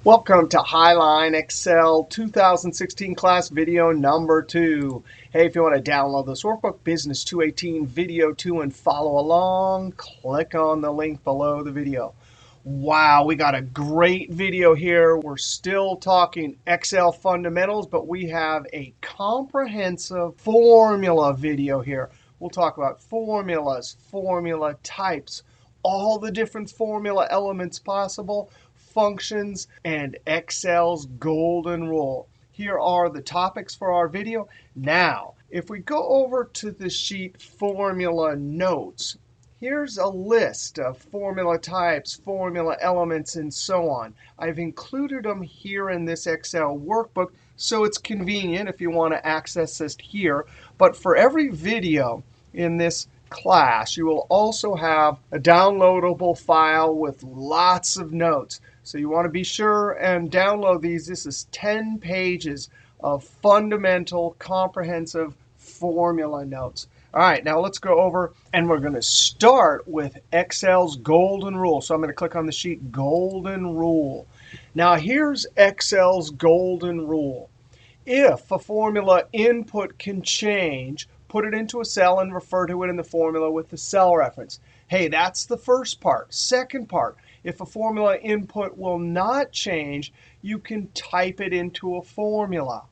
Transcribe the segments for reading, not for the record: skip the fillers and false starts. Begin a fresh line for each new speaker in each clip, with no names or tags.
Welcome to Highline Excel 2016 class video number 2. Hey, if you want to download this workbook, Business 218 Video 2, and follow along, click on the link below the video. Wow, we got a great video here. We're still talking Excel fundamentals, but we have a comprehensive formula video here. We'll talk about formulas, formula types, all the different formula elements possible, functions, and Excel's golden rule. Here are the topics for our video. Now, if we go over to the sheet Formula Notes, here's a list of formula types, formula elements, and so on. I've included them here in this Excel workbook, so it's convenient if you want to access this here. But for every video in this class, you will also have a downloadable file with lots of notes. So you want to be sure and download these. This is 10 pages of fundamental, comprehensive formula notes. All right, now let's go over, and we're going to start with Excel's golden rule. So I'm going to click on the sheet Golden Rule. Now here's Excel's golden rule. If a formula input can change, put it into a cell and refer to it in the formula with the cell reference. Hey, that's the first part. Second part, if a formula input will not change, you can type it into a formula.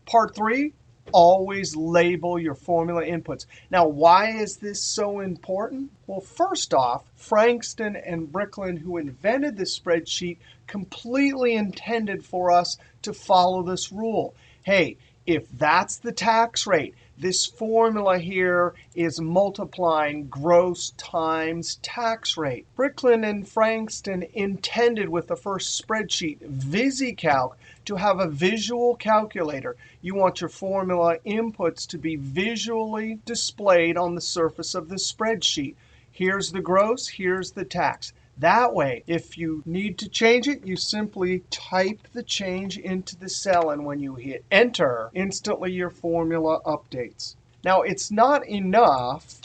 Part 3, always label your formula inputs. Now, why is this so important? Well, first off, Frankston and Bricklin, who invented this spreadsheet, completely intended for us to follow this rule. Hey, if that's the tax rate, this formula here is multiplying gross times tax rate. Bricklin and Frankston intended with the first spreadsheet, VisiCalc, to have a visual calculator. You want your formula inputs to be visually displayed on the surface of the spreadsheet. Here's the gross, here's the tax. That way, if you need to change it, you simply type the change into the cell, and when you hit Enter, instantly your formula updates. Now, it's not enough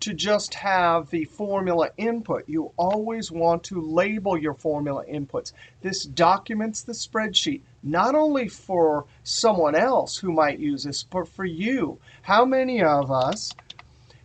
to just have the formula input. You always want to label your formula inputs. This documents the spreadsheet, not only for someone else who might use this, but for you. How many of us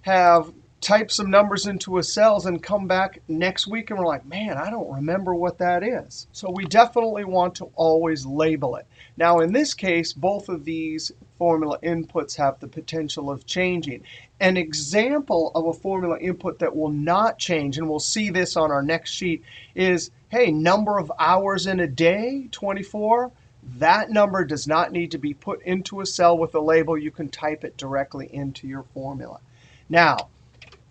have type some numbers into a cells and come back next week and we're like, man, I don't remember what that is. So we definitely want to always label it. Now, in this case, both of these formula inputs have the potential of changing. An example of a formula input that will not change, and we'll see this on our next sheet, is, hey, number of hours in a day, 24. That number does not need to be put into a cell with a label. You can type it directly into your formula. Now,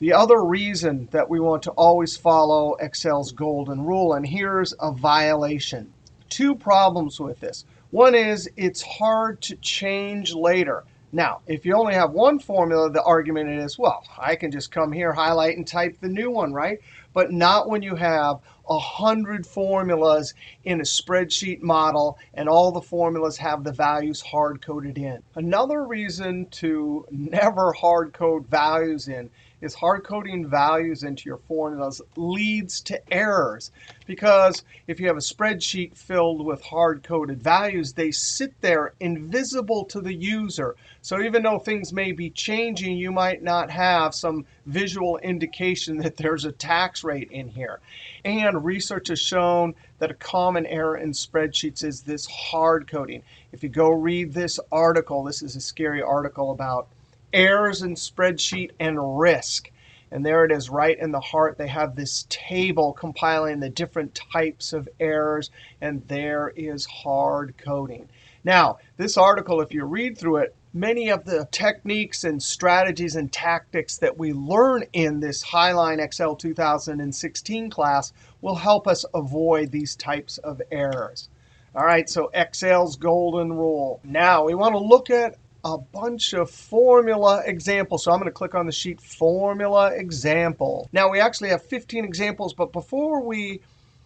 the other reason that we want to always follow Excel's golden rule, and here's a violation. Two problems with this. One is it's hard to change later. Now, if you only have one formula, the argument is, well, I can just come here, highlight, and type the new one, right? But not when you have 100 formulas in a spreadsheet model, and all the formulas have the values hard-coded in. Another reason to never hard-code values in is hard-coding values into your formulas leads to errors. Because if you have a spreadsheet filled with hard-coded values, they sit there invisible to the user. So even though things may be changing, you might not have some visual indication that there's a tax rate in here. And research has shown that a common error in spreadsheets is this hard coding. If you go read this article, this is a scary article about errors in spreadsheet and risk. And there it is right in the heart. They have this table compiling the different types of errors, and there is hard coding. Now, this article, if you read through it, many of the techniques and strategies and tactics that we learn in this Highline Excel 2016 class will help us avoid these types of errors. All right, so Excel's golden rule. Now, we want to look at a bunch of formula examples. So I'm going to click on the sheet Formula Example. Now, we actually have 15 examples, but before we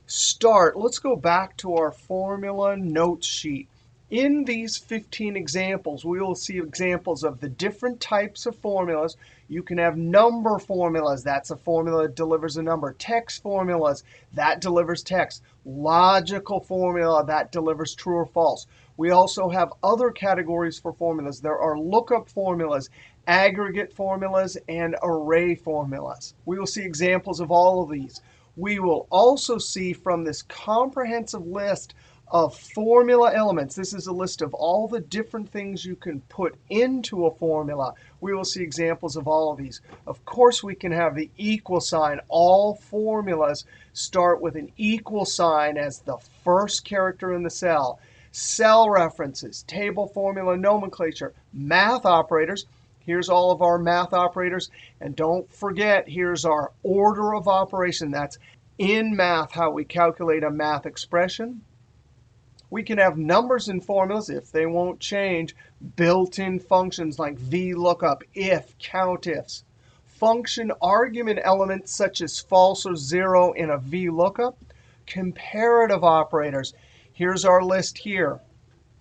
start, let's go back to our Formula Notes sheet. In these 15 examples, we will see examples of the different types of formulas. You can have number formulas. That's a formula that delivers a number. Text formulas, that delivers text. Logical formula, that delivers true or false. We also have other categories for formulas. There are lookup formulas, aggregate formulas, and array formulas. We will see examples of all of these. We will also see from this comprehensive list of formula elements. This is a list of all the different things you can put into a formula. We will see examples of all of these. Of course, we can have the equal sign. All formulas start with an equal sign as the first character in the cell. Cell references, table formula nomenclature, math operators. Here's all of our math operators. And don't forget, here's our order of operation. That's in math how we calculate a math expression. We can have numbers and formulas if they won't change. Built-in functions like VLOOKUP, if, countifs. Function argument elements such as false or 0 in a VLOOKUP. Comparative operators. Here's our list here.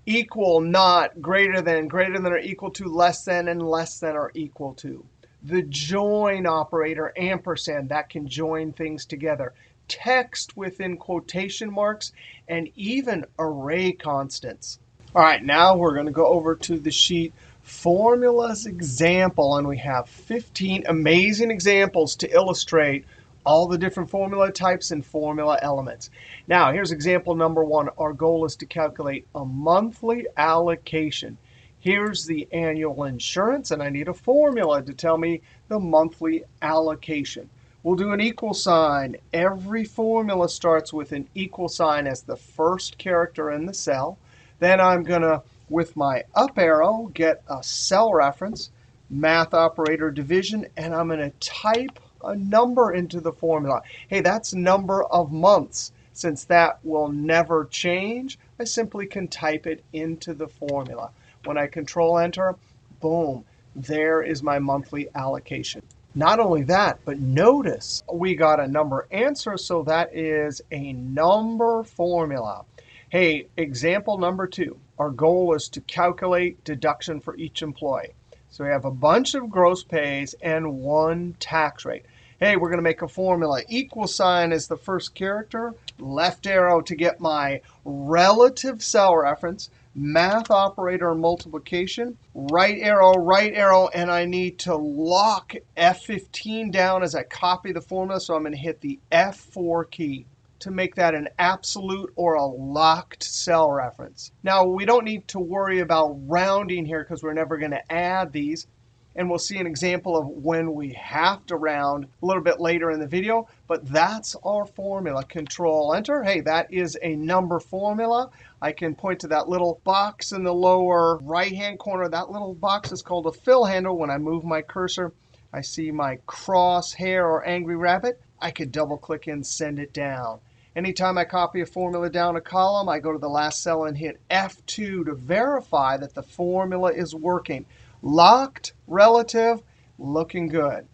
Equal, not, greater than or equal to, less than, and less than or equal to. The join operator, ampersand, that can join things together. Text within quotation marks, and even array constants. All right, now we're going to go over to the sheet Formulas Example, and we have 15 amazing examples to illustrate all the different formula types and formula elements. Now, here's example number 1. Our goal is to calculate a monthly allocation. Here's the annual insurance, and I need a formula to tell me the monthly allocation. We'll do an equal sign. Every formula starts with an equal sign as the first character in the cell. Then I'm going to, with my up arrow, get a cell reference, math operator division, and I'm going to type a number into the formula. Hey, that's number of months. Since that will never change, I simply can type it into the formula. When I Control Enter, boom, there is my monthly allocation. Not only that, but notice we got a number answer, so that is a number formula. Hey, example number 2. Our goal is to calculate deduction for each employee. So we have a bunch of gross pays and 1 tax rate. Hey, we're going to make a formula. Equal sign is the first character. Left arrow to get my relative cell reference. Math operator multiplication. Right arrow, and I need to lock F15 down as I copy the formula. So I'm going to hit the F4 key to make that an absolute or a locked cell reference. Now, we don't need to worry about rounding here because we're never going to add these. And we'll see an example of when we have to round a little bit later in the video. But that's our formula. Control Enter. Hey, that is a number formula. I can point to that little box in the lower right-hand corner. That little box is called a fill handle. When I move my cursor, I see my crosshair or angry rabbit. I could double-click and send it down. Anytime I copy a formula down a column, I go to the last cell and hit F2 to verify that the formula is working. Locked, relative, looking good.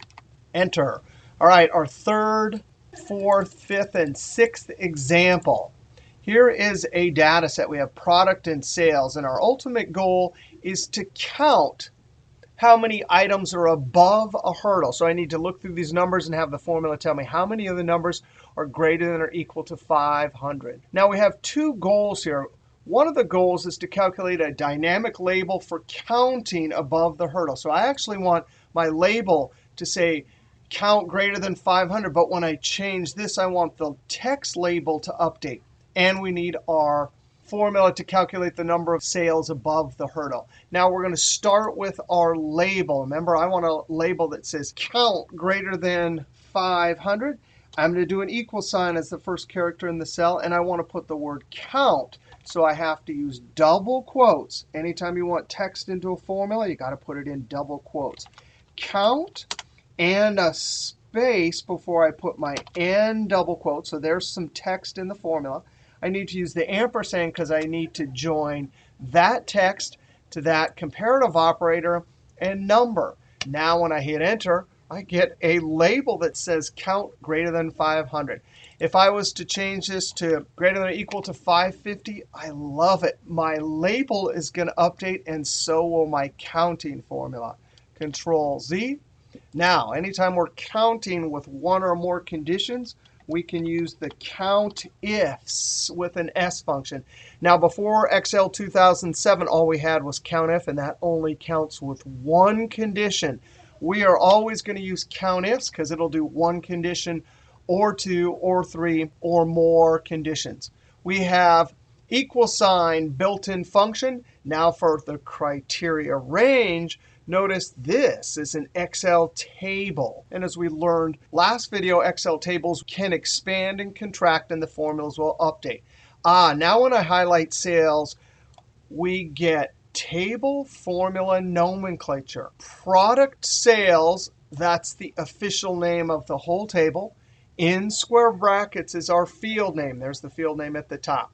Enter. All right, our 3rd, 4th, 5th, and 6th example. Here is a data set. We have product and sales, and our ultimate goal is to count how many items are above a hurdle. So I need to look through these numbers and have the formula tell me how many of the numbers are greater than or equal to 500. Now we have 2 goals here. One of the goals is to calculate a dynamic label for counting above the hurdle. So I actually want my label to say count greater than 500. But when I change this, I want the text label to update. And we need our formula to calculate the number of sales above the hurdle. Now we're going to start with our label. Remember, I want a label that says count greater than 500. I'm going to do an equal sign as the first character in the cell, and I want to put the word count. So I have to use double quotes. Anytime you want text into a formula, you've got to put it in double quotes. Count and a space before I put my N double quotes. So there's some text in the formula. I need to use the ampersand because I need to join that text to that comparative operator and number. Now when I hit Enter, I get a label that says count greater than 500. If I was to change this to greater than or equal to 550, I love it. My label is going to update, and so will my counting formula. Control Z. Now, anytime we're counting with one or more conditions, we can use the countifs with an S function. Now, before Excel 2007, all we had was countif, and that only counts with one condition. We are always going to use countifs because it'll do one condition or two or three or more conditions. We have equal sign built-in function. Now for the criteria range, notice this is an Excel table. And as we learned last video, Excel tables can expand and contract, and the formulas will update. Now when I highlight sales, we get table formula nomenclature. Product sales, that's the official name of the whole table. In square brackets is our field name. There's the field name at the top.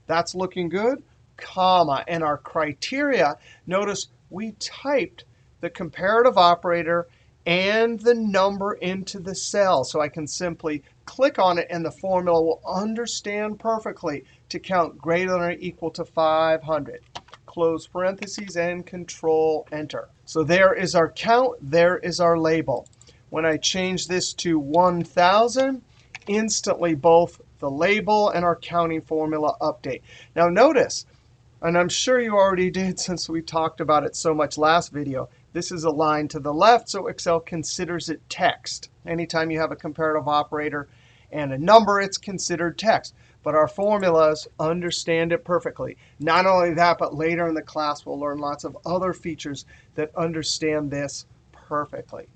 That's looking good, comma. And our criteria, notice we typed the comparative operator and the number into the cell. So I can simply click on it, and the formula will understand perfectly to count greater than or equal to 500. Close parentheses and Control Enter. So there is our count. There is our label. When I change this to 1,000, instantly both the label and our counting formula update. Now notice, and I'm sure you already did since we talked about it so much last video, this is aligned to the left, so Excel considers it text. Anytime you have a comparative operator and a number, it's considered text. But our formulas understand it perfectly. Not only that, but later in the class, we'll learn lots of other features that understand this perfectly.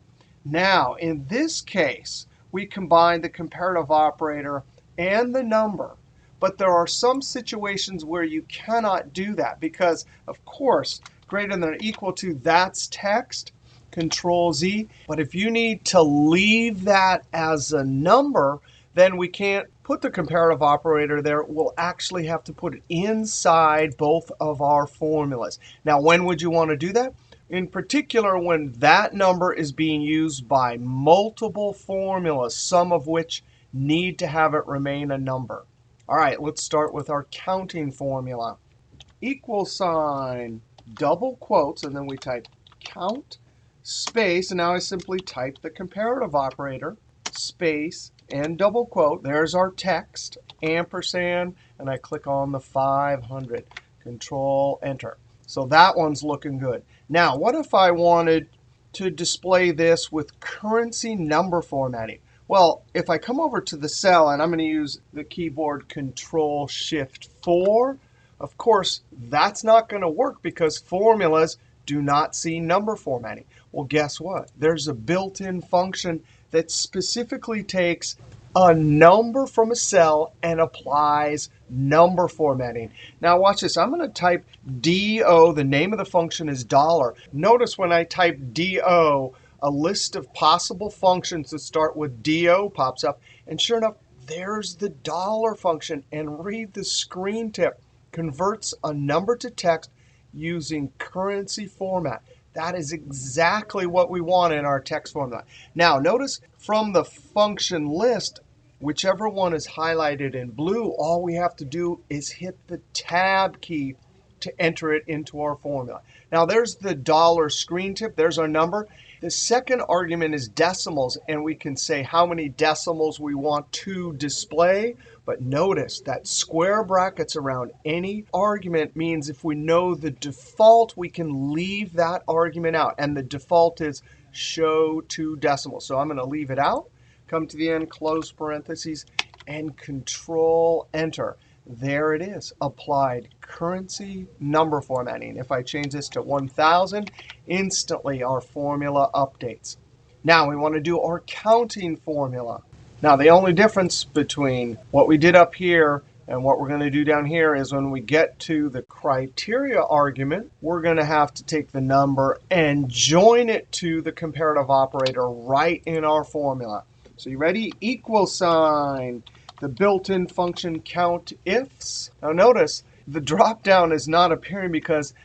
Now, in this case, we combine the comparative operator and the number. But there are some situations where you cannot do that because, of course, greater than or equal to, that's text, Control Z. But if you need to leave that as a number, then we can't put the comparative operator there. We'll actually have to put it inside both of our formulas. Now, when would you want to do that? In particular, when that number is being used by multiple formulas, some of which need to have it remain a number. All right, let's start with our counting formula. Equal sign, double quotes, and then we type count, space, and now I simply type the comparative operator, space, and double quote. There's our text, ampersand, and I click on the 500. Control Enter. So that one's looking good. Now, what if I wanted to display this with currency number formatting? Well, if I come over to the cell, and I'm going to use the keyboard Control-Shift-4, of course, that's not going to work because formulas do not see number formatting. Well, guess what? There's a built-in function that specifically takes a number from a cell and applies number formatting. Now watch this. I'm going to type DO. The name of the function is $. Notice when I type DO, a list of possible functions that start with DO pops up. And sure enough, there's the $. Function. And read the screen tip. Converts a number to text using currency format. That is exactly what we want in our text format. Now notice from the function list, whichever one is highlighted in blue, all we have to do is hit the Tab key to enter it into our formula. Now there's the $. Screen tip. There's our number. The second argument is decimals, and we can say how many decimals we want to display. But notice that square brackets around any argument means if we know the default, we can leave that argument out. And the default is show 2 decimals. So I'm going to leave it out. Come to the end, close parentheses, and Control Enter. There it is, applied currency number formatting. If I change this to 1,000, instantly our formula updates. Now we want to do our counting formula. Now the only difference between what we did up here and what we're going to do down here is when we get to the criteria argument, we're going to have to take the number and join it to the comparative operator right in our formula. So you ready? Equal sign, the built-in function countifs. Now notice the drop down is not appearing because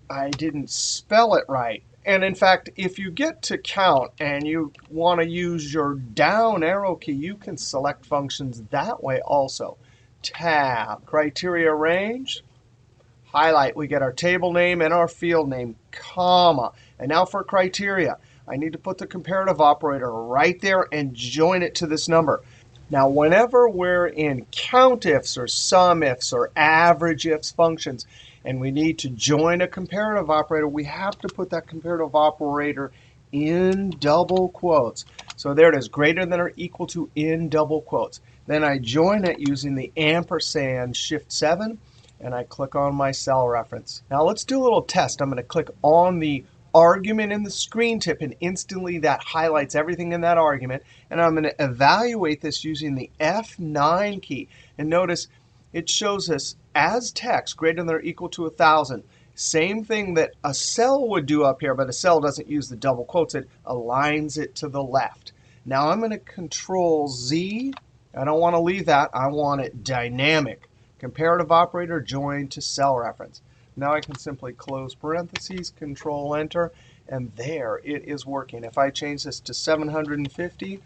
I didn't spell it right. And in fact, if you get to count and you want to use your down arrow key, you can select functions that way also. Tab, criteria range, highlight, we get our table name and our field name, comma. And now for criteria, I need to put the comparative operator right there and join it to this number. Now, whenever we're in countifs or sumifs or average ifs functions, and we need to join a comparative operator, we have to put that comparative operator in double quotes. So there it is, greater than or equal to in double quotes. Then I join it using the ampersand Shift 7, and I click on my cell reference. Now let's do a little test. I'm going to click on the argument in the screen tip, and instantly that highlights everything in that argument. And I'm going to evaluate this using the F9 key. And notice it shows us as text greater than or equal to 1,000. Same thing that a cell would do up here, but a cell doesn't use the double quotes. It aligns it to the left. Now I'm going to Control Z. I don't want to leave that. I want it dynamic. Comparative operator joined to cell reference. Now I can simply close parentheses, Control Enter, and there it is working. If I change this to 750,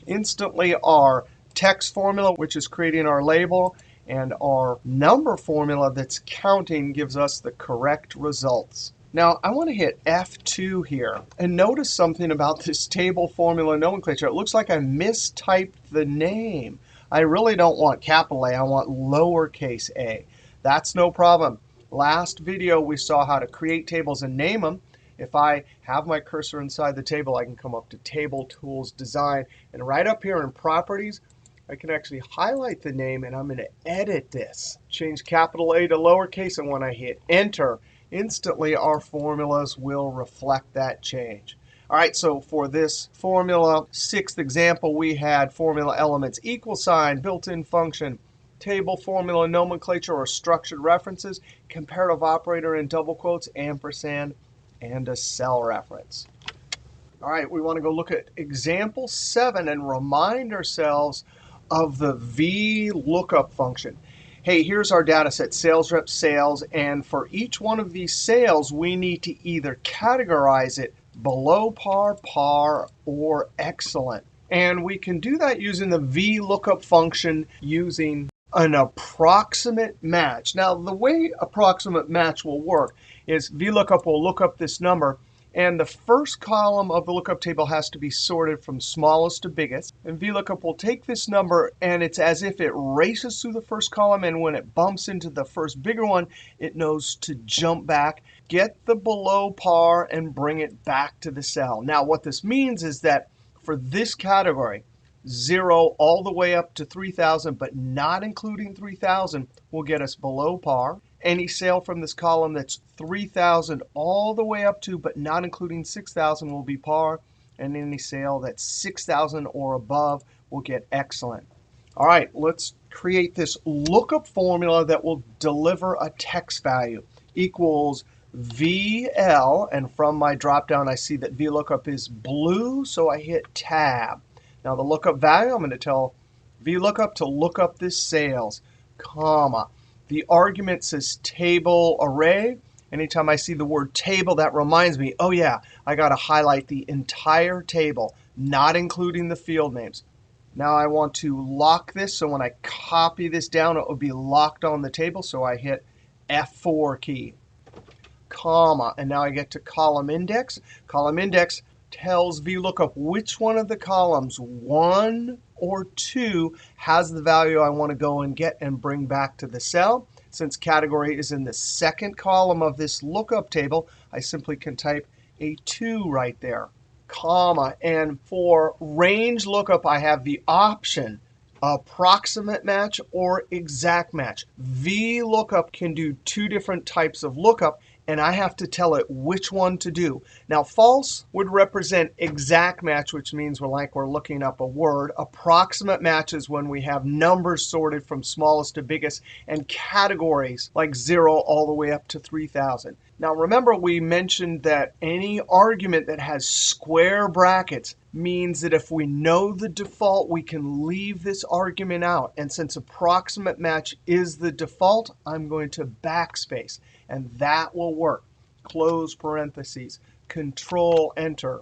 instantly our text formula, which is creating our label, and our number formula that's counting gives us the correct results. Now I want to hit F2 here. And notice something about this table formula nomenclature. It looks like I mistyped the name. I really don't want capital A. I want lowercase a. That's no problem. Last video, we saw how to create tables and name them. If I have my cursor inside the table, I can come up to Table Tools, Design. And right up here in Properties, I can actually highlight the name, and I'm going to edit this. Change capital A to lowercase, and when I hit Enter, instantly our formulas will reflect that change. All right, so for this formula 6th example, we had formula elements, equal sign, built-in function, table formula nomenclature or structured references, comparative operator in double quotes, ampersand, and a cell reference. All right, we want to go look at example 7 and remind ourselves of the VLOOKUP function. Hey, here's our data set, sales rep sales, and for each one of these sales, we need to either categorize it below par, par, or excellent. And we can do that using the VLOOKUP function using an approximate match. Now, the way approximate match will work is VLOOKUP will look up this number, and the first column of the lookup table has to be sorted from smallest to biggest. And VLOOKUP will take this number, and it's as if it races through the first column, and when it bumps into the first bigger one, it knows to jump back, get the below par, and bring it back to the cell. Now, what this means is that for this category, 0 all the way up to 3,000, but not including 3,000, will get us below par. Any sale from this column that's 3,000 all the way up to, but not including 6,000, will be par. And any sale that's 6,000 or above will get excellent. All right, let's create this lookup formula that will deliver a text value. Equals VL, and from my dropdown, I see that VLOOKUP is blue, so I hit Tab. Now the lookup value, I'm going to tell VLOOKUP to look up this sales, comma. The argument says table array. Anytime I see the word table, that reminds me, oh yeah, I got to highlight the entire table, not including the field names. Now I want to lock this, so when I copy this down, it will be locked on the table, so I hit F4 key, comma. And now I get to column index. Column index tells VLOOKUP which one of the columns, 1 or 2, has the value I want to go and get and bring back to the cell. Since category is in the second column of this lookup table, I simply can type a 2 right there, comma. And for range lookup, I have the option approximate match or exact match. VLOOKUP can do 2 different types of lookup, and I have to tell it which one to do. Now, false would represent exact match, which means we're looking up a word. Approximate match is when we have numbers sorted from smallest to biggest, and categories like 0 all the way up to 3,000. Now, remember we mentioned that any argument that has square brackets means that if we know the default, we can leave this argument out. And since approximate match is the default, I'm going to backspace, and that will work. close parentheses, Control Enter.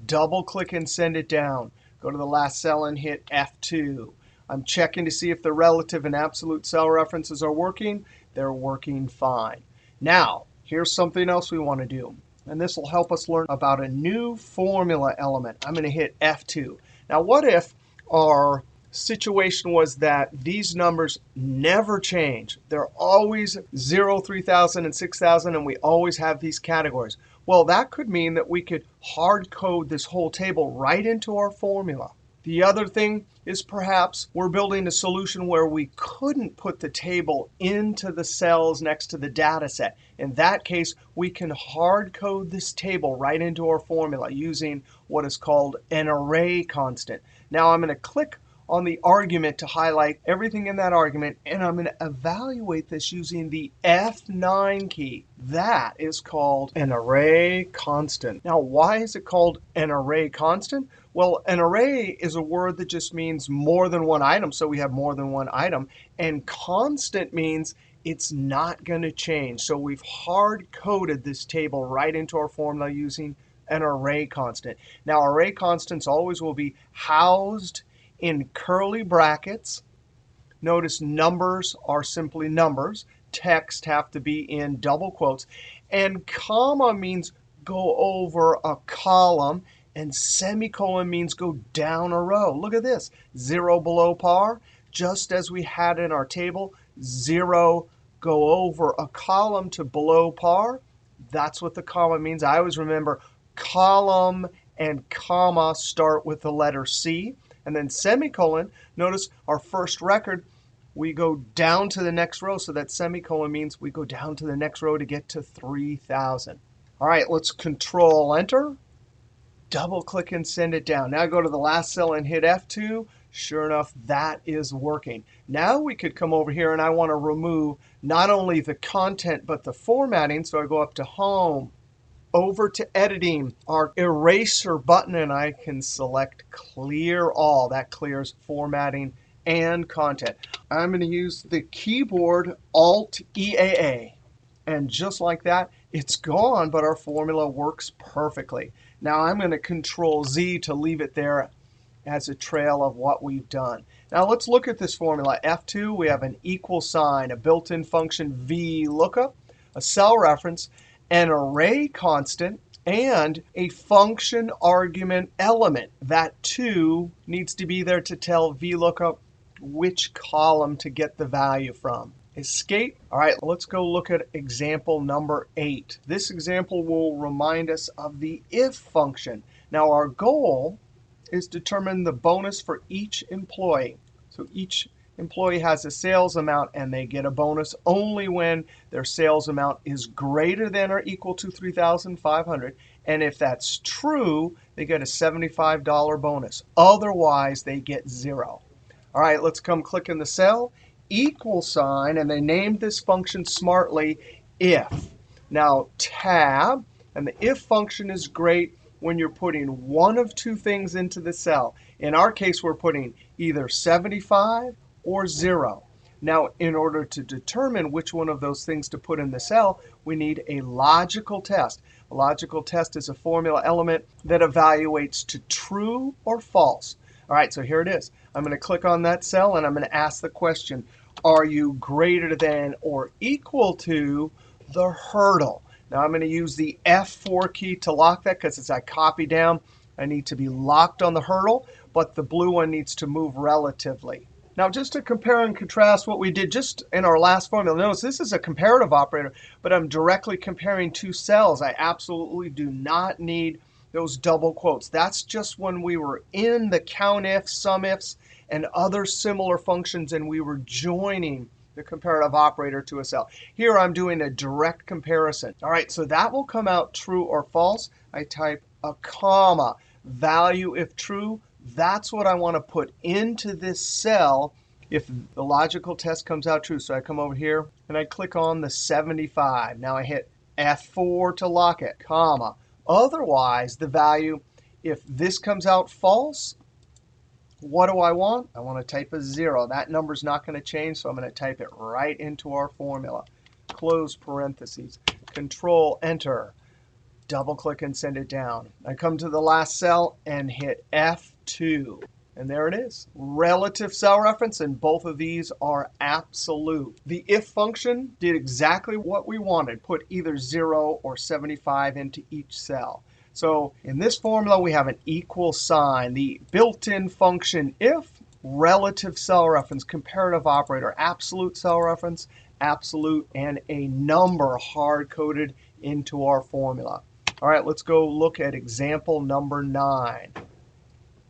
Double click and send it down. Go to the last cell and hit F2. I'm checking to see if the relative and absolute cell references are working. They're working fine. Now, here's something else we want to do. And this will help us learn about a new formula element. I'm going to hit F2. Now, what if our situation was that these numbers never change? They're always 0, 3,000, and 6,000, and we always have these categories. Well, that could mean that we could hard code this whole table right into our formula. The other thing is perhaps we're building a solution where we couldn't put the table into the cells next to the data set. In that case, we can hard code this table right into our formula using what is called an array constant. Now I'm going to click on the argument to highlight everything in that argument, and I'm going to evaluate this using the F9 key. That is called an array constant. Now, why is it called an array constant? Well, an array is a word that just means more than one item, so we have more than one item. And constant means it's not going to change. So we've hard-coded this table right into our formula using an array constant. Now, array constants always will be housed in curly brackets. Notice numbers are simply numbers. Text have to be in double quotes. And comma means go over a column. And semicolon means go down a row. Look at this. 0 below par, just as we had in our table. 0 go over a column to below par. That's what the comma means. I always remember column and comma start with the letter C. And then semicolon, notice our first record, we go down to the next row. So that semicolon means we go down to the next row to get to 3,000. All right, let's Control Enter. Double click and send it down. Now go to the last cell and hit F2. Sure enough, that is working. Now we could come over here, and I want to remove not only the content but the formatting. So I go up to Home, over to Editing, our Eraser button, and I can select Clear All. That clears formatting and content. I'm going to use the keyboard Alt-EAA. And just like that, it's gone, but our formula works perfectly. Now I'm going to Control-Z to leave it there as a trail of what we've done. Now let's look at this formula. F2, we have an equal sign, a built-in function VLOOKUP, a cell reference, an array constant, and a function argument element. That, too, needs to be there to tell VLOOKUP which column to get the value from. Escape. All right, let's go look at example number 8. This example will remind us of the if function. Now, our goal is to determine the bonus for each employee. So each employee has a sales amount, and they get a bonus only when their sales amount is greater than or equal to 3,500. And if that's true, they get a $75 bonus. Otherwise, they get 0. All right, let's come click in the cell. Equal sign, and they named this function smartly if. Now, tab, and the if function is great when you're putting one of two things into the cell. In our case, we're putting either 75 or 0. Now, in order to determine which one of those things to put in the cell, we need a logical test. A logical test is a formula element that evaluates to true or false. All right, so here it is. I'm going to click on that cell, and I'm going to ask the question, are you greater than or equal to the hurdle? Now, I'm going to use the F4 key to lock that, because as I copy down, I need to be locked on the hurdle, but the blue one needs to move relatively. Now, just to compare and contrast what we did just in our last formula, notice this is a comparative operator, but I'm directly comparing two cells. I absolutely do not need those double quotes. That's just when we were in the COUNTIF, SUMIFs, and other similar functions, and we were joining the comparative operator to a cell. Here I'm doing a direct comparison. All right, so that will come out true or false. I type a comma. Value if true, that's what I want to put into this cell if the logical test comes out true. So I come over here, and I click on the 75. Now I hit F4 to lock it, comma. Otherwise, the value, if this comes out false, what do I want? I want to type a 0. That number's not going to change, so I'm going to type it right into our formula. Close parentheses. Control Enter. Double click and send it down. I come to the last cell and hit F2. And there it is. Relative cell reference, and both of these are absolute. The if function did exactly what we wanted. Put either 0 or 75 into each cell. So in this formula, we have an equal sign. The built-in function if, relative cell reference, comparative operator, absolute cell reference, absolute, and a number hard-coded into our formula. All right, let's go look at example number 9.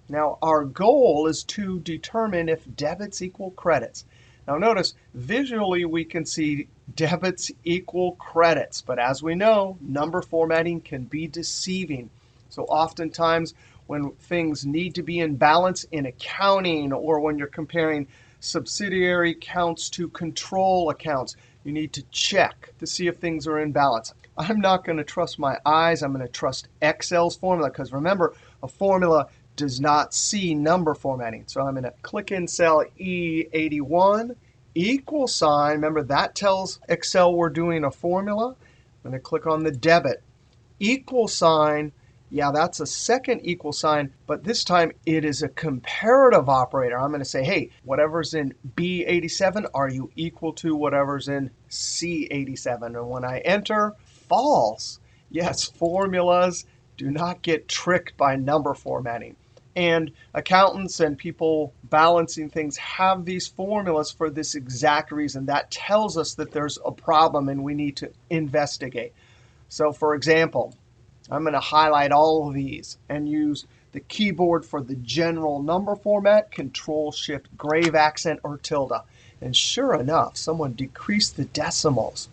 Now, our goal is to determine if debits equal credits. Now, notice, visually, we can see debits equal credits. But as we know, number formatting can be deceiving. So oftentimes, when things need to be in balance in accounting or when you're comparing subsidiary accounts to control accounts, you need to check to see if things are in balance. I'm not going to trust my eyes. I'm going to trust Excel's formula because remember, a formula does not see number formatting. So I'm going to click in cell E81, equal sign. Remember, that tells Excel we're doing a formula. I'm going to click on the debit. Equal sign, yeah, that's a second equal sign, but this time it is a comparative operator. I'm going to say, hey, whatever's in B87, are you equal to whatever's in C87? And when I enter, false. Yes, formulas do not get tricked by number formatting. And accountants and people balancing things have these formulas for this exact reason. That tells us that there's a problem and we need to investigate. So for example, I'm going to highlight all of these and use the keyboard for the general number format, Control-Shift, grave accent, or tilde. And sure enough, someone decreased the decimals.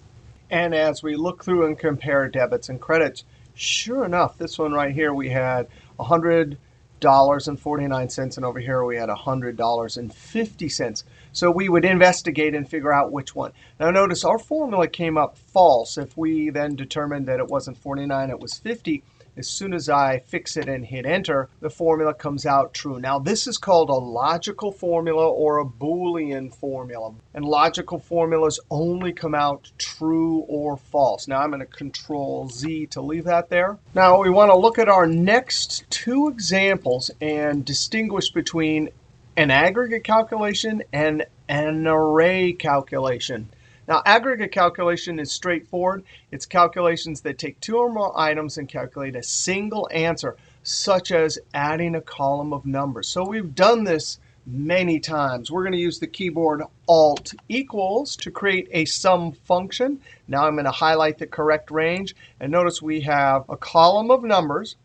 And as we look through and compare debits and credits, sure enough, this one right here, we had $100.49, and over here we had $100.50. So we would investigate and figure out which one. Now notice our formula came up false. If we then determined that it wasn't 49, it was 50, as soon as I fix it and hit Enter, the formula comes out true. Now this is called a logical formula or a Boolean formula. And logical formulas only come out true or false. Now I'm going to Control Z to leave that there. Now we want to look at our next two examples and distinguish between an aggregate calculation and an array calculation. Now, aggregate calculation is straightforward. It's calculations that take two or more items and calculate a single answer, such as adding a column of numbers. So we've done this many times. We're going to use the keyboard Alt equals to create a sum function. Now I'm going to highlight the correct range. And notice we have a column of numbers,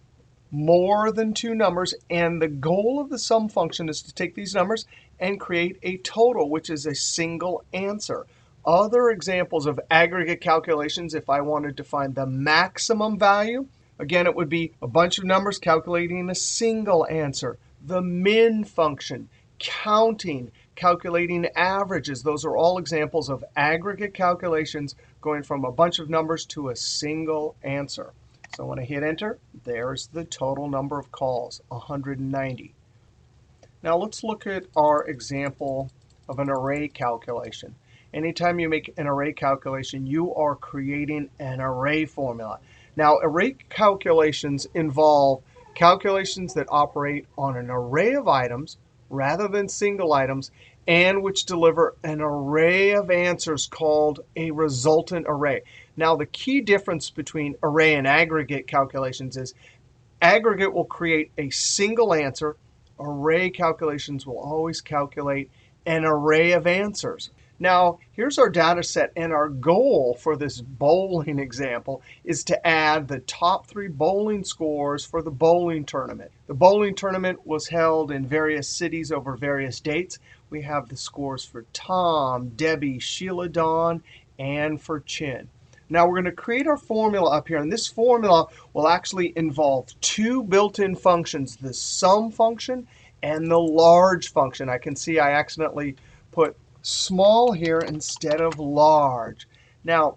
more than two numbers. And the goal of the sum function is to take these numbers and create a total, which is a single answer. Other examples of aggregate calculations, if I wanted to find the maximum value, again, it would be a bunch of numbers calculating a single answer. The min function, counting, calculating averages. Those are all examples of aggregate calculations going from a bunch of numbers to a single answer. So when I hit Enter, there's the total number of calls, 190. Now let's look at our example of an array calculation. Anytime you make an array calculation, you are creating an array formula. Now, array calculations involve calculations that operate on an array of items rather than single items, and which deliver an array of answers called a resultant array. Now, the key difference between array and aggregate calculations is aggregate will create a single answer. Array calculations will always calculate an array of answers. Now, here's our data set, and our goal for this bowling example is to add the top 3 bowling scores for the bowling tournament. The bowling tournament was held in various cities over various dates. We have the scores for Tom, Debbie, Sheila, Dawn, and for Chin. Now, we're going to create our formula up here, and this formula will actually involve two built-in functions, the sum function and the large function. I can see I accidentally put small here instead of large. Now,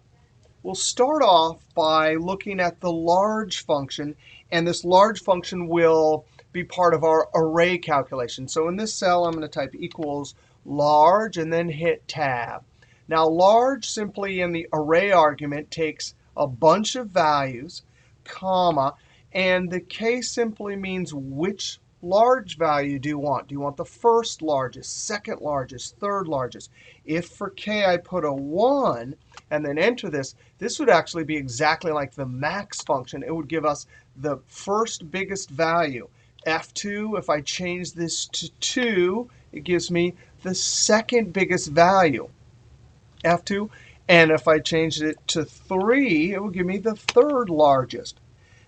we'll start off by looking at the large function, and this large function will be part of our array calculation. So in this cell, I'm going to type equals large and then hit Tab. Now, large simply in the array argument takes a bunch of values, comma, and the k simply means which large value do you want. Do you want the first largest, second largest, third largest? If for k I put a 1 and then enter this, this would actually be exactly like the max function. It would give us the first biggest value. F2, if I change this to 2, it gives me the second biggest value, F2. And if I changed it to 3, it would give me the third largest.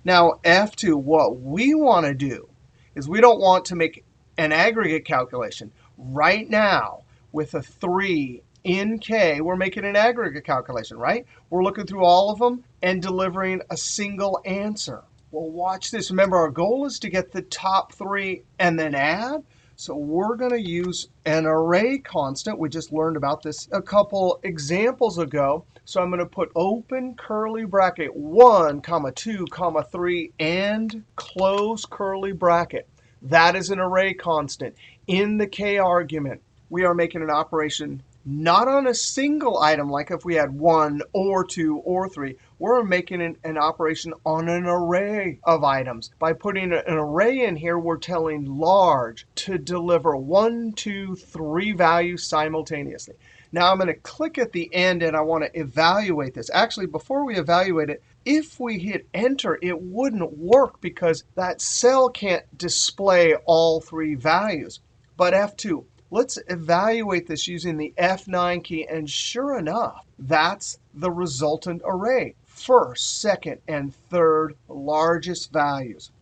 Now, F2, what we want to do is we don't want to make an aggregate calculation. Right now, with a 3 in k, we're making an aggregate calculation, right? We're looking through all of them and delivering a single answer. Well, watch this. Remember, our goal is to get the top 3 and then add. So we're going to use an array constant. We just learned about this a couple examples ago. So I'm going to put open curly bracket 1, comma 2, comma 3, and close curly bracket. That is an array constant. In the k argument, we are making an operation not on a single item, like if we had 1 or 2 or 3. We're making an operation on an array of items. By putting an array in here, we're telling large to deliver 1, 2, 3 values simultaneously. Now I'm going to click at the end, and I want to evaluate this. Actually, before we evaluate it, if we hit Enter, it wouldn't work because that cell can't display all 3 values. But F2. Let's evaluate this using the F9 key, and sure enough, that's the resultant array. First, second, and third largest values.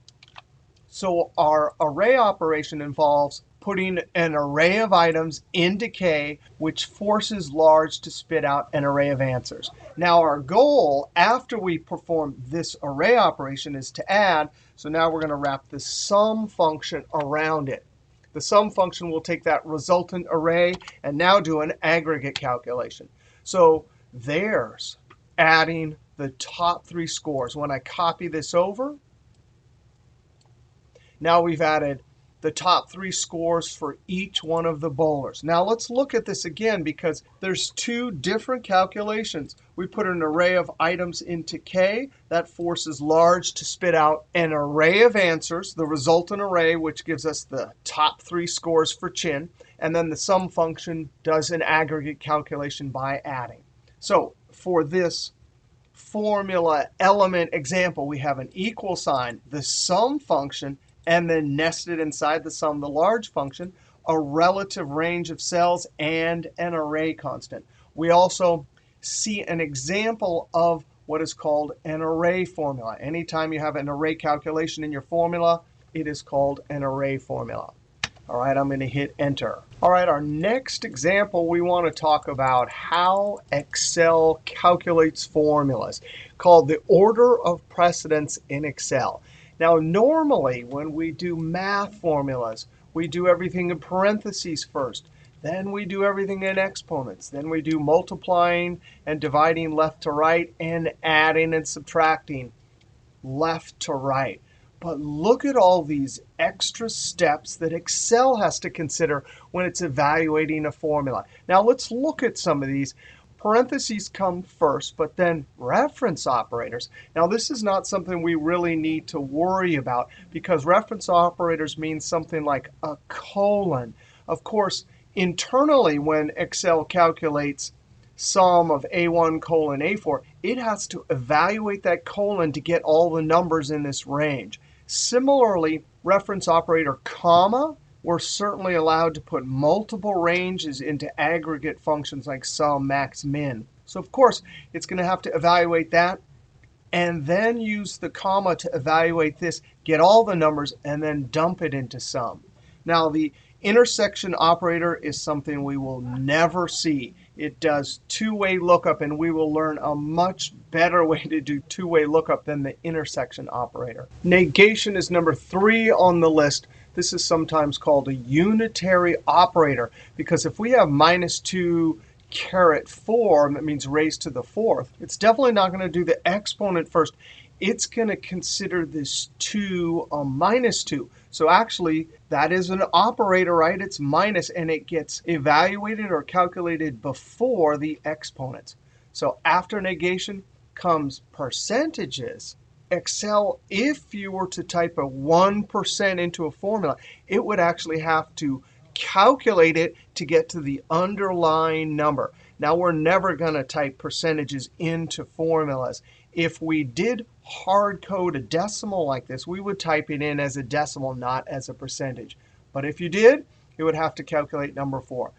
So our array operation involves putting an array of items into k, which forces large to spit out an array of answers. Now our goal after we perform this array operation is to add. So now we're going to wrap the sum function around it. The sum function will take that resultant array and now do an aggregate calculation. So there's adding the top 3 scores. When I copy this over, now we've added the top 3 scores for each one of the bowlers. Now let's look at this again because there's 2 different calculations. We put an array of items into k. That forces large to spit out an array of answers, the resultant array, which gives us the top 3 scores for chin. And then the sum function does an aggregate calculation by adding. So for this formula element example, we have an equal sign, the sum function, and then nested inside the sum, the large function, a relative range of cells, and an array constant. We also see an example of what is called an array formula. Anytime you have an array calculation in your formula, it is called an array formula. All right, I'm going to hit Enter. All right, our next example, we want to talk about how Excel calculates formulas, called the order of precedence in Excel. Now, normally, when we do math formulas, we do everything in parentheses first. Then we do everything in exponents. Then we do multiplying and dividing left to right and adding and subtracting left to right. But look at all these extra steps that Excel has to consider when it's evaluating a formula. Now, let's look at some of these. Parentheses come first, but then reference operators. Now, this is not something we really need to worry about because reference operators mean something like a colon. Of course, internally, when Excel calculates sum of A1 colon A4, it has to evaluate that colon to get all the numbers in this range. Similarly, reference operator comma, we're certainly allowed to put multiple ranges into aggregate functions like sum, max, min. So of course, it's going to have to evaluate that and then use the comma to evaluate this, get all the numbers, and then dump it into sum. Now, the intersection operator is something we will never see. It does two-way lookup, and we will learn a much better way to do two-way lookup than the intersection operator. Negation is number 3 on the list. This is sometimes called a unitary operator because if we have minus 2 caret 4, that means raised to the 4th, it's definitely not going to do the exponent first. It's going to consider this 2 a minus 2. So actually, that is an operator, right? It's minus, and it gets evaluated or calculated before the exponents. So after negation, comes percentages, Excel, if you were to type a 1% into a formula, it would actually have to calculate it to get to the underlying number. Now, we're never going to type percentages into formulas. If we did hard code a decimal like this, we would type it in as a decimal, not as a percentage. But if you did, it would have to calculate number 4.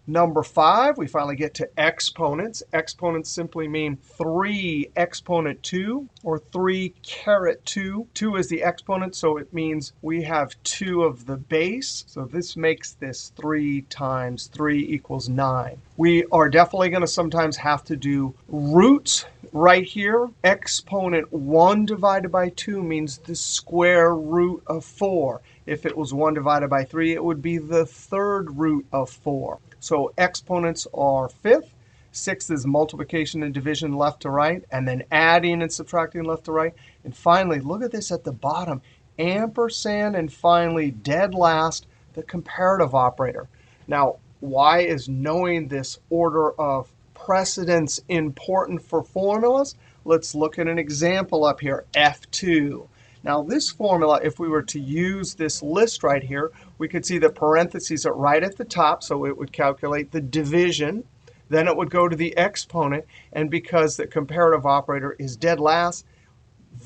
Number 5, we finally get to exponents. Exponents simply mean 3 exponent 2 or 3 caret 2. 2 is the exponent, so it means we have 2 of the base. So this makes this 3 times 3 equals 9. We are definitely going to sometimes have to do roots right here. Exponent 1 divided by 2 means the square root of 4. If it was 1 divided by 3, it would be the third root of 4. So exponents are fifth. Sixth is multiplication and division left to right, and then adding and subtracting left to right. And finally, look at this at the bottom, ampersand, and finally, dead last, the comparative operator. Now, why is knowing this order of precedence important for formulas? Let's look at an example up here, F2. Now, this formula, if we were to use this list right here, we could see the parentheses are right at the top, so it would calculate the division. Then it would go to the exponent. And because the comparative operator is dead last,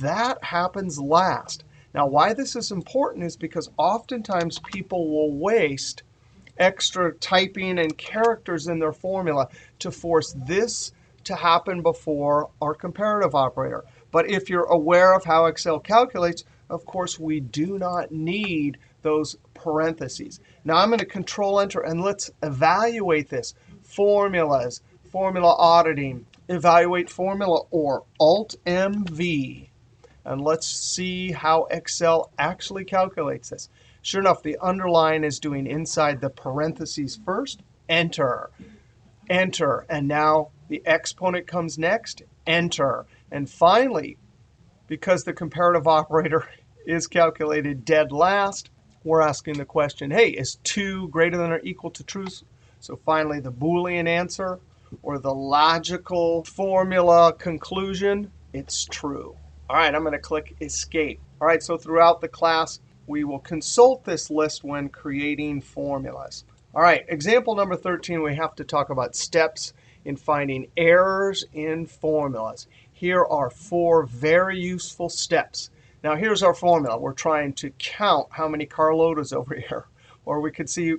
that happens last. Now, why this is important is because oftentimes people will waste extra typing and characters in their formula to force this to happen before our comparative operator. But if you're aware of how Excel calculates, of course, we do not need those parentheses. Now, I'm going to Control-Enter, and let's evaluate this. Formulas, formula auditing, evaluate formula, or Alt-MV. And let's see how Excel actually calculates this. Sure enough, the underline is doing inside the parentheses first. Enter. Enter. And now the exponent comes next. Enter. And finally, because the comparative operator is calculated dead last, we're asking the question, hey, is 2 greater than or equal to true? So finally, the Boolean answer or the logical formula conclusion, it's true. All right, I'm going to click Escape. All right, so throughout the class, we will consult this list when creating formulas. All right, example number 13, we have to talk about steps in finding errors in formulas. Here are 4 very useful steps. Now, here's our formula. We're trying to count how many Carlotas over here. Or we could see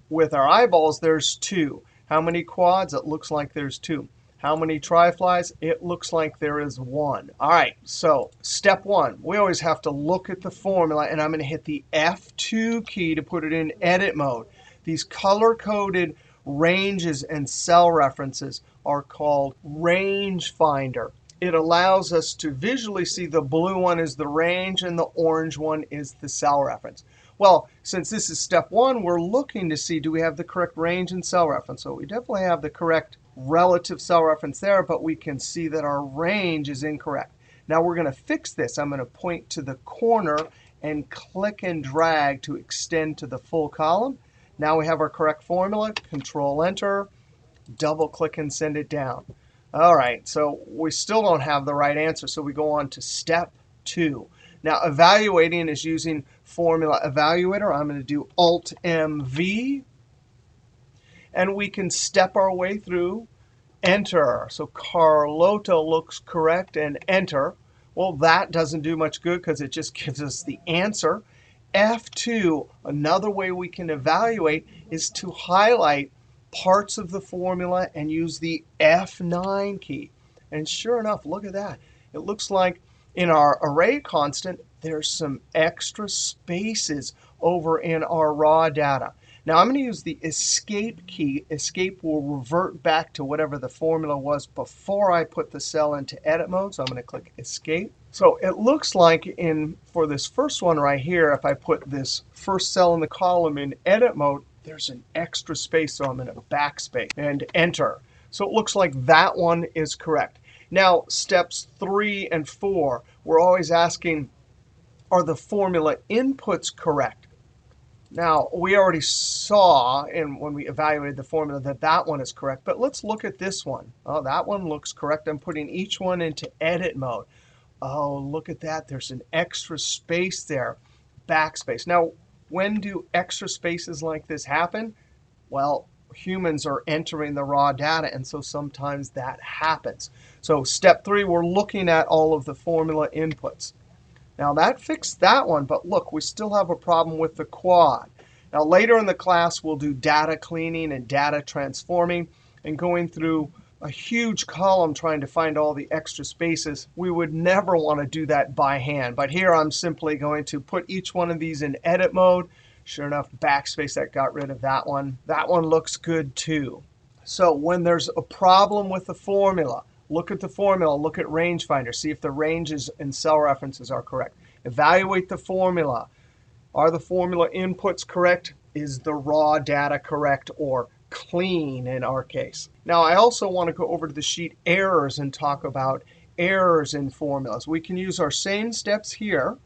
with our eyeballs, there's 2. How many quads? It looks like there's 2. How many triflies? It looks like there is 1. All right, so step 1. We always have to look at the formula, and I'm going to hit the F2 key to put it in edit mode. These color-coded ranges and cell references are called Range Finder. It allows us to visually see the blue one is the range and the orange one is the cell reference. Well, since this is step 1, we're looking to see, do we have the correct range and cell reference? So we definitely have the correct relative cell reference there, but we can see that our range is incorrect. Now we're going to fix this. I'm going to point to the corner and click and drag to extend to the full column. Now we have our correct formula. Control-Enter, double-click and send it down. All right, so we still don't have the right answer, so we go on to step 2. Now, evaluating is using Formula Evaluator. I'm going to do Alt-MV. And we can step our way through, Enter. So Carlota looks correct, and Enter. Well, that doesn't do much good because it just gives us the answer. F2, another way we can evaluate is to highlight parts of the formula and use the F9 key. And sure enough, look at that. It looks like in our array constant, there's some extra spaces over in our raw data. Now, I'm going to use the Escape key. Escape will revert back to whatever the formula was before I put the cell into edit mode. So I'm going to click Escape. So it looks like for this first one right here, if I put this first cell in the column in edit mode, there's an extra space, so I'm going to backspace and Enter. So it looks like that one is correct. Now, steps 3 and 4, we're always asking, are the formula inputs correct? Now, we already saw when we evaluated the formula that that one is correct. But let's look at this one. Oh, that one looks correct. I'm putting each one into edit mode. Oh, look at that. There's an extra space there, backspace. Now, when do extra spaces like this happen? Well, humans are entering the raw data, and so sometimes that happens. So step 3, we're looking at all of the formula inputs. Now, that fixed that one, but look, we still have a problem with the quad. Now, later in the class, we'll do data cleaning and data transforming and going through a huge column trying to find all the extra spaces. We would never want to do that by hand. But here, I'm simply going to put each one of these in edit mode. Sure enough, backspace, that got rid of that one. That one looks good, too. So when there's a problem with the formula, look at the formula, look at rangefinder, see if the ranges and cell references are correct. Evaluate the formula. Are the formula inputs correct? Is the raw data correct or clean in our case? Now, I also want to go over to the sheet errors and talk about errors in formulas. We can use our same steps here.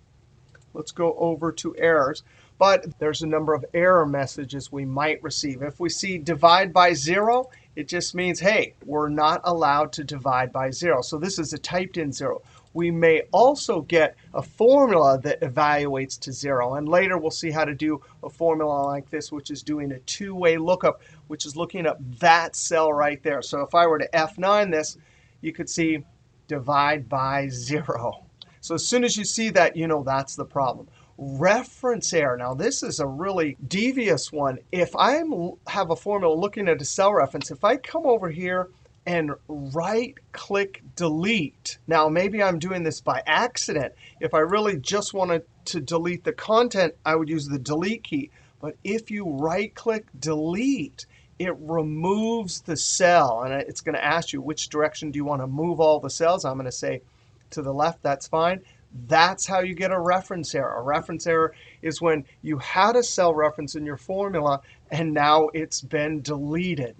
Let's go over to errors. But there's a number of error messages we might receive. If we see divide by 0, it just means, hey, we're not allowed to divide by 0. So this is a typed in 0. We may also get a formula that evaluates to 0. And later we'll see how to do a formula like this, which is doing a two-way lookup, which is looking up that cell right there. So if I were to F9 this, you could see divide by 0. So as soon as you see that, you know that's the problem. Reference error. Now, this is a really devious one. If I have a formula looking at a cell reference, if I come over here and right-click delete, now maybe I'm doing this by accident. If I really just wanted to delete the content, I would use the delete key. But if you right-click delete, it removes the cell. And it's going to ask you which direction do you want to move all the cells. I'm going to say to the left, that's fine. That's how you get a reference error. A reference error is when you had a cell reference in your formula, and now it's been deleted.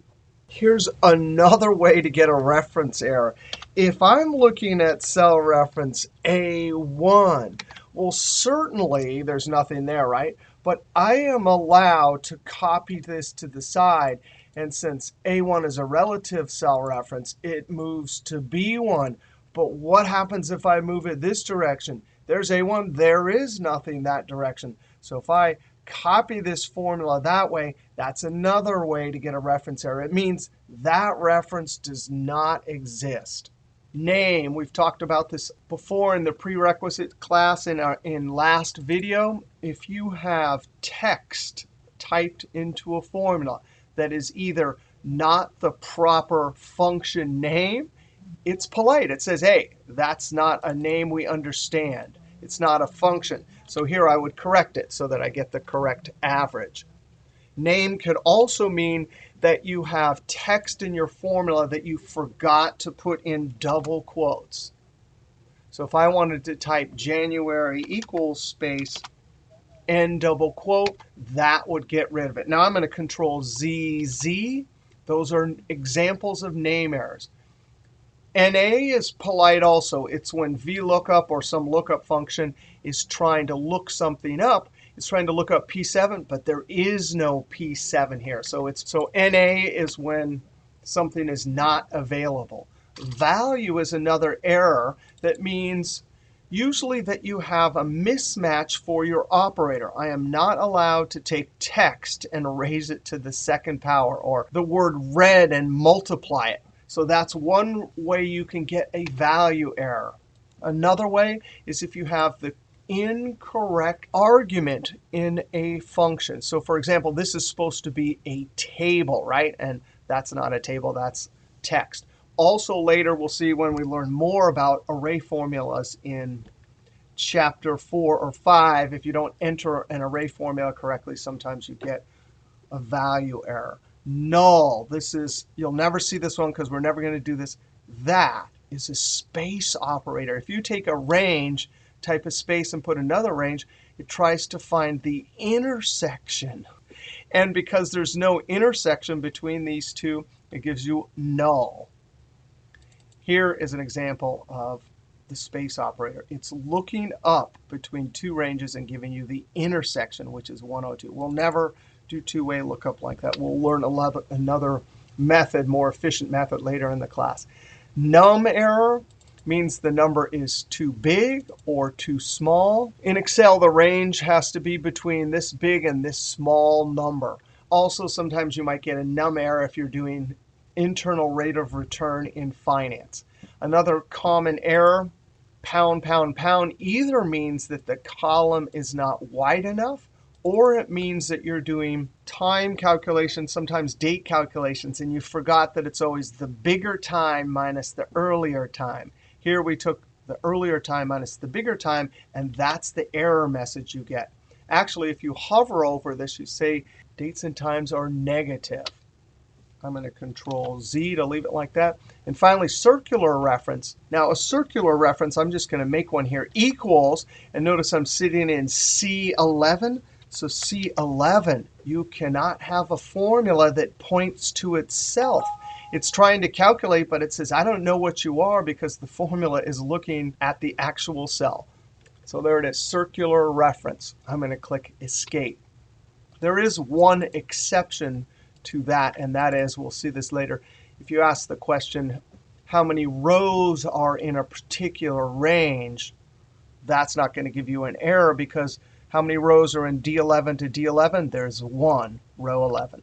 Here's another way to get a reference error. If I'm looking at cell reference A1, well, certainly there's nothing there, right? But I am allowed to copy this to the side. And since A1 is a relative cell reference, it moves to B1. But what happens if I move it this direction? There's A1. There is nothing that direction. So if I copy this formula that way, that's another way to get a reference error. It means that reference does not exist. Name. We've talked about this before in the prerequisite class in last video. If you have text typed into a formula that is either not the proper function name, it's polite. It says, hey, that's not a name we understand. It's not a function. So here I would correct it so that I get the correct average. Name could also mean that you have text in your formula that you forgot to put in double quotes. So if I wanted to type January equals space N double quote, that would get rid of it. Now I'm going to Control ZZ. Those are examples of name errors. NA is polite also. It's when VLOOKUP or some lookup function is trying to look something up. It's trying to look up P7, but there is no P7 here. So NA is when something is not available. Value is another error that means usually that you have a mismatch for your operator. I am not allowed to take text and raise it to the second power, or the word red and multiply it. So that's one way you can get a value error. Another way is if you have the incorrect argument in a function. So for example, this is supposed to be a table, right? And that's not a table, that's text. Also later, we'll see when we learn more about array formulas in Chapter 4 or 5, if you don't enter an array formula correctly, sometimes you get a value error. Null. This is, you'll never see this one because we're never going to do this. That is a space operator. If you take a range, type a space, and put another range, it tries to find the intersection. And because there's no intersection between these two, it gives you null. Here is an example of the space operator. It's looking up between two ranges and giving you the intersection, which is 102. We'll never do two-way lookup like that. We'll learn another method, more efficient method later in the class. Num error means the number is too big or too small. In Excel, the range has to be between this big and this small number. Also, sometimes you might get a num error if you're doing internal rate of return in finance. Another common error, pound, pound, pound, either means that the column is not wide enough, or it means that you're doing time calculations, sometimes date calculations, and you forgot that it's always the bigger time minus the earlier time. Here we took the earlier time minus the bigger time, and that's the error message you get. Actually, if you hover over this, you say dates and times are negative. I'm going to Control Z to leave it like that. And finally, circular reference. Now, a circular reference, I'm just going to make one here, equals, and notice I'm sitting in C11. So C11, you cannot have a formula that points to itself. It's trying to calculate, but it says, I don't know what you are because the formula is looking at the actual cell. So there it is, circular reference. I'm going to click Escape. There is one exception to that, and that is, we'll see this later, if you ask the question, how many rows are in a particular range, that's not going to give you an error because how many rows are in D11 to D11? There's 1, row 11.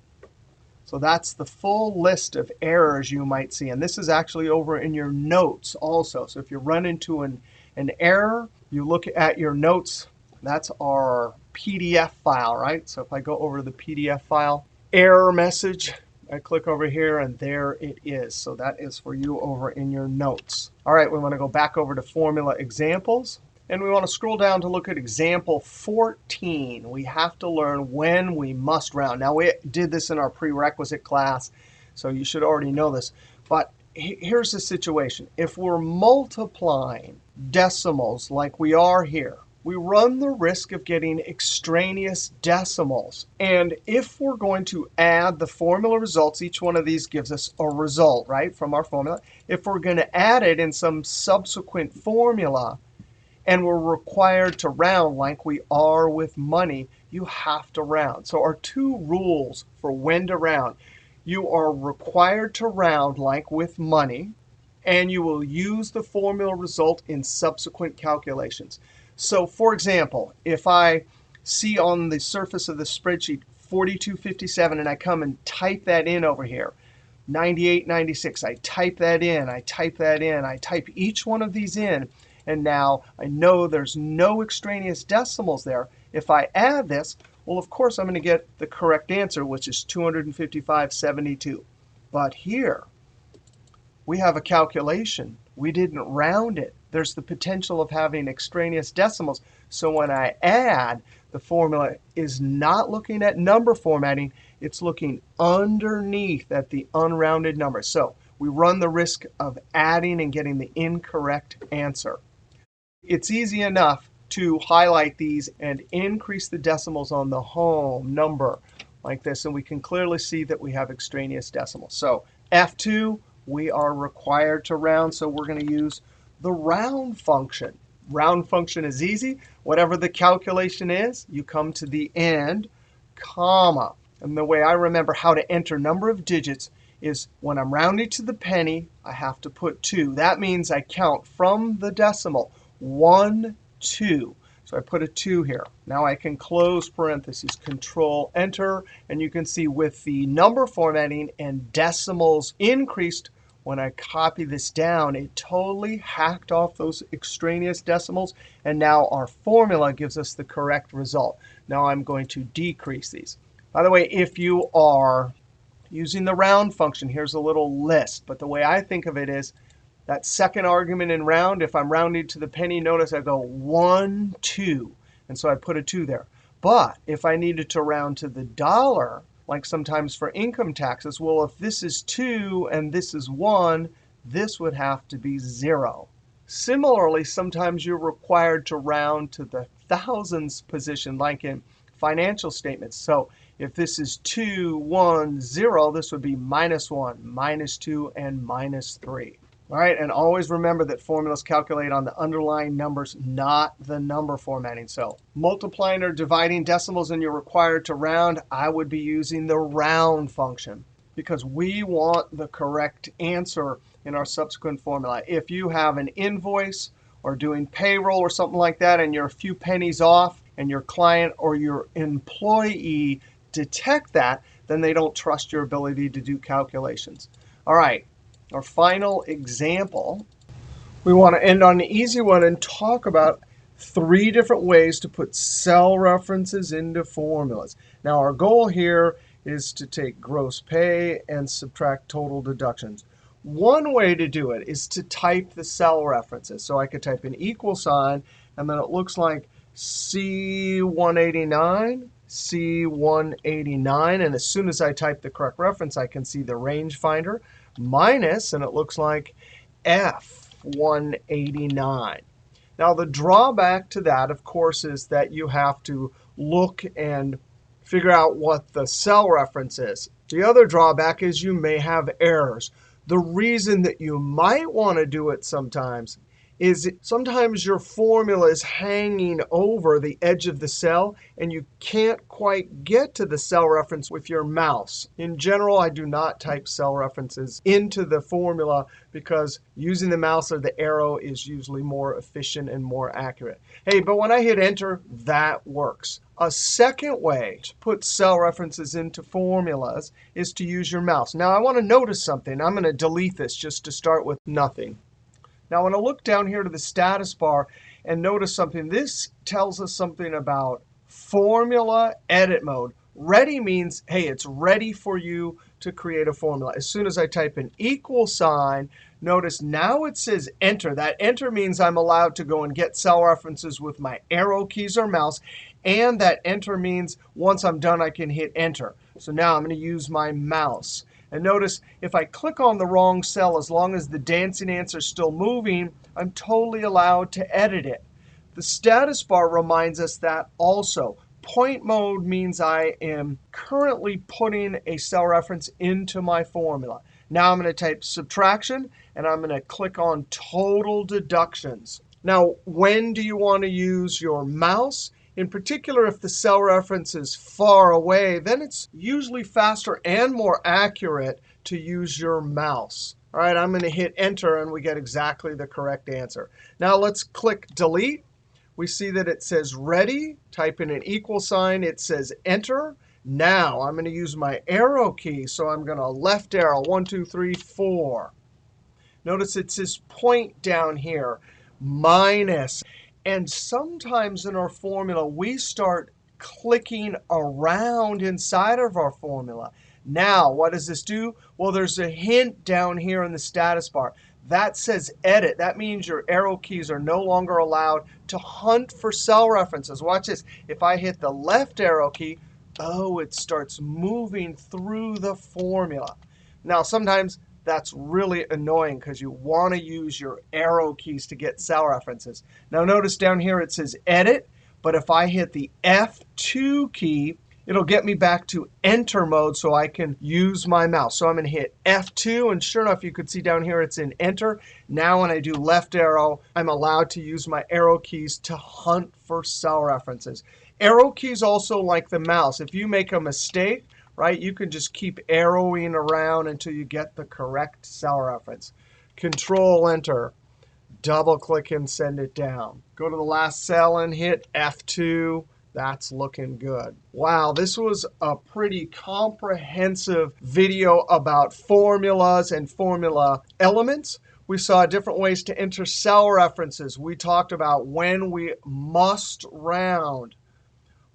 So that's the full list of errors you might see. And this is actually over in your notes also. So if you run into an error, you look at your notes. That's our PDF file, right? So if I go over to the PDF file, error message, I click over here, and there it is. So that is for you over in your notes. All right, we want to go back over to formula examples. And we want to scroll down to look at example 14. We have to learn when we must round. Now, we did this in our prerequisite class, so you should already know this. But here's the situation. If we're multiplying decimals like we are here, we run the risk of getting extraneous decimals. And if we're going to add the formula results, each one of these gives us a result, right, from our formula. If we're going to add it in some subsequent formula, and we're required to round like we are with money, you have to round. So our two rules for when to round. You are required to round like with money, and you will use the formula result in subsequent calculations. So for example, if I see on the surface of the spreadsheet 4257, and I come and type that in over here, 9896, I type that in, I type that in, I type each one of these in, and now I know there's no extraneous decimals there. If I add this, well, of course, I'm going to get the correct answer, which is 255.72. But here, we have a calculation. We didn't round it. There's the potential of having extraneous decimals. So when I add, the formula is not looking at number formatting. It's looking underneath at the unrounded number. So we run the risk of adding and getting the incorrect answer. It's easy enough to highlight these and increase the decimals on the home number like this. And we can clearly see that we have extraneous decimals. So F2, we are required to round. So we're going to use the round function. Round function is easy. Whatever the calculation is, you come to the end, comma. And the way I remember how to enter number of digits is when I'm rounding to the penny, I have to put 2. That means I count from the decimal 1, 2. So I put a 2 here. Now I can close parentheses, Control Enter, and you can see with the number formatting and decimals increased, when I copy this down, it totally hacked off those extraneous decimals, and now our formula gives us the correct result. Now I'm going to decrease these. By the way, if you are using the round function, here's a little list. But the way I think of it is that second argument in round, if I'm rounding to the penny, notice I go 1, 2. And so I put a 2 there. But if I needed to round to the dollar, like sometimes for income taxes, well, if this is 2 and this is 1, this would have to be 0. Similarly, sometimes you're required to round to the thousands position, like in financial statements. So if this is 2, 1, 0, this would be -1, -2, and -3. All right, and always remember that formulas calculate on the underlying numbers, not the number formatting. So multiplying or dividing decimals and you're required to round, I would be using the round function because we want the correct answer in our subsequent formula. If you have an invoice or doing payroll or something like that and you're a few pennies off and your client or your employee detect that, then they don't trust your ability to do calculations. All right. Our final example, we want to end on an easy one and talk about 3 different ways to put cell references into formulas. Now, our goal here is to take gross pay and subtract total deductions. One way to do it is to type the cell references. So I could type an equal sign, and then it looks like C189, C189. And as soon as I type the correct reference, I can see the range finder minus, and it looks like F189. Now, the drawback to that, of course, is that you have to look and figure out what the cell reference is. The other drawback is you may have errors. The reason that you might want to do it sometimes is sometimes your formula is hanging over the edge of the cell, and you can't quite get to the cell reference with your mouse. In general, I do not type cell references into the formula because using the mouse or the arrow is usually more efficient and more accurate. Hey, but when I hit Enter, that works. A second way to put cell references into formulas is to use your mouse. Now, I want to notice something. I'm going to delete this just to start with nothing. Now, I want to look down here to the status bar and notice something. This tells us something about formula edit mode. Ready means, hey, it's ready for you to create a formula. As soon as I type an equal sign, notice now it says Enter. That Enter means I'm allowed to go and get cell references with my arrow keys or mouse. And that Enter means once I'm done, I can hit Enter. So now I'm going to use my mouse. And notice if I click on the wrong cell, as long as the dancing ants are still moving, I'm totally allowed to edit it. The status bar reminds us that also. Point mode means I am currently putting a cell reference into my formula. Now I'm going to type subtraction, and I'm going to click on total deductions. Now, when do you want to use your mouse? In particular, if the cell reference is far away, then it's usually faster and more accurate to use your mouse. All right, I'm going to hit Enter, and we get exactly the correct answer. Now let's click Delete. We see that it says Ready. Type in an equal sign. It says Enter. Now I'm going to use my arrow key. So I'm going to left arrow, 1, 2, 3, 4. Notice it says point down here, minus. And sometimes in our formula, we start clicking around inside of our formula. Now, what does this do? Well, there's a hint down here in the status bar. That says Edit. That means your arrow keys are no longer allowed to hunt for cell references. Watch this. If I hit the left arrow key, oh, it starts moving through the formula. Now, sometimes that's really annoying because you want to use your arrow keys to get cell references. Now notice down here it says Edit, but if I hit the F2 key, it'll get me back to Enter mode so I can use my mouse. So I'm going to hit F2, and sure enough, you could see down here it's in Enter. Now when I do left arrow, I'm allowed to use my arrow keys to hunt for cell references. Arrow keys also like the mouse. If you make a mistake, right, you can just keep arrowing around until you get the correct cell reference. Control-Enter. Double-click and send it down. Go to the last cell and hit F2. That's looking good. Wow, this was a pretty comprehensive video about formulas and formula elements. We saw different ways to enter cell references. We talked about when we must round.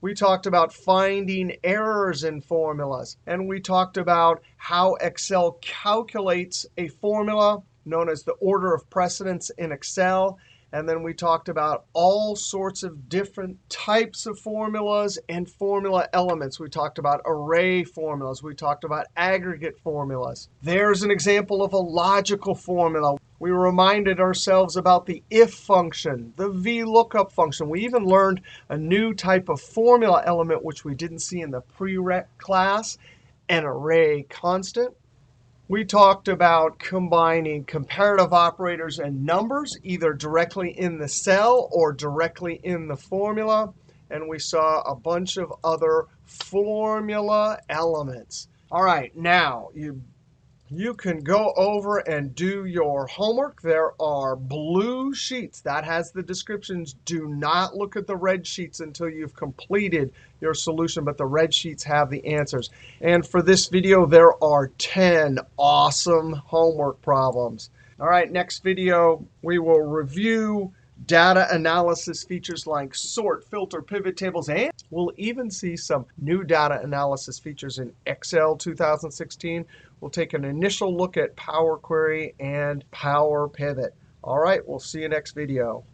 We talked about finding errors in formulas. And we talked about how Excel calculates a formula known as the order of precedence in Excel. And then we talked about all sorts of different types of formulas and formula elements. We talked about array formulas. We talked about aggregate formulas. There's an example of a logical formula. We reminded ourselves about the if function, the VLOOKUP function. We even learned a new type of formula element, which we didn't see in the prereq class, an array constant. We talked about combining comparative operators and numbers, either directly in the cell or directly in the formula. And we saw a bunch of other formula elements. All right, now you can go over and do your homework. There are blue sheets. That has the descriptions. Do not look at the red sheets until you've completed your solution, but the red sheets have the answers. And for this video, there are 10 awesome homework problems. All right, next video, we will review data analysis features like sort, filter, pivot tables, and we'll even see some new data analysis features in Excel 2016. We'll take an initial look at Power Query and Power Pivot. All right, we'll see you next video.